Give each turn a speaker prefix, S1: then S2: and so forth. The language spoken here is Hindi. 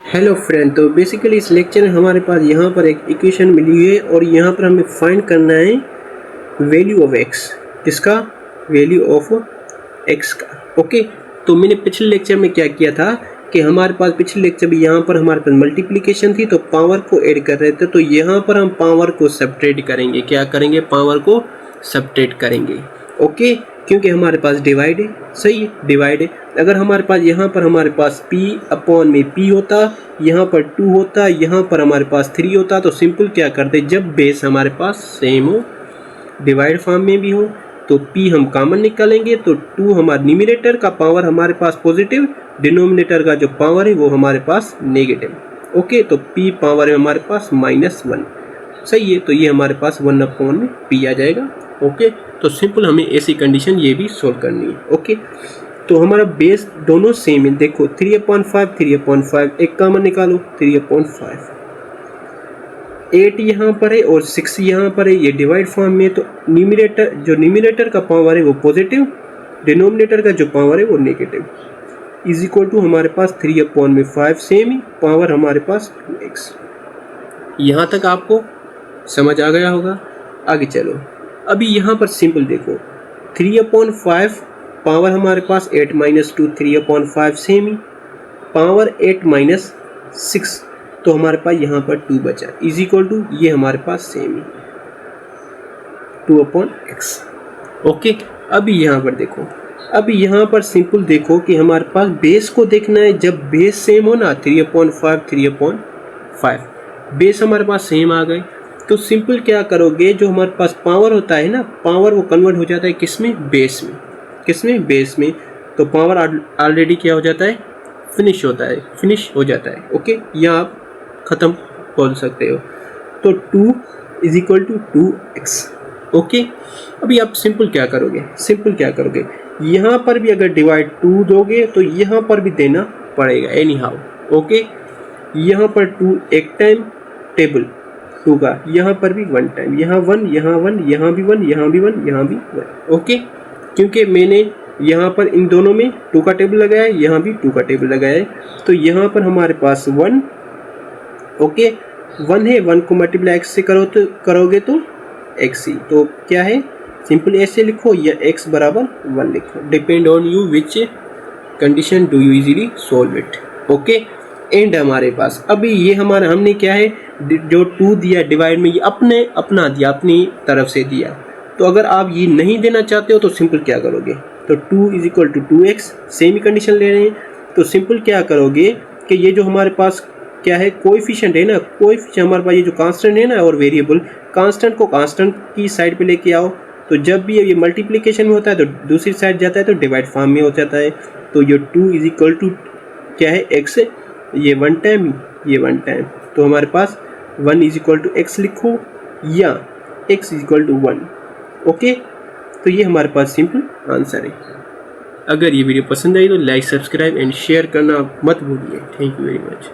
S1: हेलो फ्रेंड, तो बेसिकली इस लेक्चर में हमारे पास यहाँ पर एक इक्वेशन मिली हुई है और यहाँ पर हमें फाइंड करना है वैल्यू ऑफ एक्स। किसका? वैल्यू ऑफ एक्स का। ओके, तो मैंने पिछले लेक्चर में क्या किया था कि हमारे पास पिछले लेक्चर में यहाँ पर हमारे पास मल्टीप्लिकेशन थी तो पावर को ऐड कर रहे थे, तो यहाँ पर हम पावर को सब्ट्रैक्ट करेंगे। क्या करेंगे? पावर को सब्ट्रैक्ट करेंगे। ओके, क्योंकि हमारे पास डिवाइड है। सही है, डिवाइड है। अगर हमारे पास यहाँ पर हमारे पास p अपॉन में p होता, यहाँ पर 2 होता, यहाँ पर हमारे पास 3 होता, तो सिंपल क्या करते, जब बेस हमारे पास सेम हो, डिवाइड फॉर्म में भी हो, तो p हम कॉमन निकालेंगे, तो 2 हमारे न्यूमरेटर का पावर हमारे पास पॉजिटिव, डिनोमिनेटर का जो पावर है वो हमारे पास नेगेटिव। ओके, तो p पावर है हमारे पास -1। सही है, तो ये हमारे पास 1 अपॉन में p आ जाएगा। ओके, तो सिंपल हमें ऐसी कंडीशन ये भी सोल्व करनी है। ओके, तो हमारा बेस दोनों सेम है। देखो 3/5 3/5, एक कॉमन निकालो 3/5। 8 यहाँ पर है और 6 यहाँ पर है, ये डिवाइड फॉर्म में, तो न्यूमरेटर का पावर है वो पॉजिटिव, डिनोमिनेटर का जो पावर है वो नेगेटिव, इज इक्वल टू हमारे पास 3/5 सेम ही, पावर हमारे पास 2x। यहाँ तक आपको समझ आ गया होगा। आगे चलो, अभी यहाँ पर सिंपल देखो 3/5 पावर हमारे पास 8 - 2, 3/5 सेम ही, पावर 8 - 6, तो हमारे पास यहाँ पर 2 बचा, इज इक्वल टू ये हमारे पास सेम ही 2/x। ओके, अभी यहाँ पर देखो, अभी यहाँ पर सिंपल देखो कि हमारे पास बेस को देखना है। जब बेस सेम हो ना, 3/5 3/5 बेस हमारे पास सेम आ गए, तो सिंपल क्या करोगे, जो हमारे पास पावर होता है ना, पावर वो कन्वर्ट हो जाता है किसमें? बेस में। किसमें? बेस में। तो पावर ऑलरेडी क्या हो जाता है? फिनिश हो जाता है। ओके, या आप ख़त्म बोल सकते हो। तो 2 = 2x। ओके, अभी आप सिंपल क्या करोगे, यहाँ पर भी अगर डिवाइड 2 दोगे तो यहाँ पर भी देना पड़ेगा एनी हाउ। ओके, यहाँ पर 2 एक टाइम टेबल 2 का, यहाँ पर भी 1 टाइम, यहाँ 1, यहाँ 1, यहाँ भी 1, यहाँ भी 1, यहाँ भी 1। ओके, क्योंकि मैंने यहाँ पर इन दोनों में 2 का टेबल लगाया है, यहाँ भी 2 का टेबल लगाया है, तो यहाँ पर हमारे पास 1। ओके, 1 है, 1 को मल्टीप्लाई x से करोगे तो x ही, तो क्या है, सिंपल ऐसे लिखो या x बराबर 1 लिखो, depend on you which condition do you easily solve it. Okay, and हमारे पास अभी ये हमारा हमने क्या है, जो 2 दिया डिवाइड में, ये अपना दिया, अपनी तरफ से दिया। तो अगर आप ये नहीं देना चाहते हो तो सिंपल क्या करोगे, तो 2 = 2x, सेम ही कंडीशन ले रहे हैं, तो सिंपल क्या करोगे कि ये जो हमारे पास क्या है, कोएफिशिएंट है ना, कोएफिशिएंट हमारे पास ये जो कांस्टेंट है ना, और वेरिएबल, कांस्टेंट को कांस्टेंट की साइड पे लेके आओ। तो जब भी ये मल्टीप्लिकेशन में होता है तो दूसरी साइड जाता है, तो डिवाइड फॉर्म में हो जाता है। तो ये 2 = क्या है, x, ये 1 टाइम, ये 1 टाइम, तो हमारे पास 1 = x लिखो या x = 1। ओके, तो ये हमारे पास सिंपल आंसर है। अगर ये वीडियो पसंद आई तो लाइक, सब्सक्राइब एंड शेयर करना मत भूलिए। Thank you very much.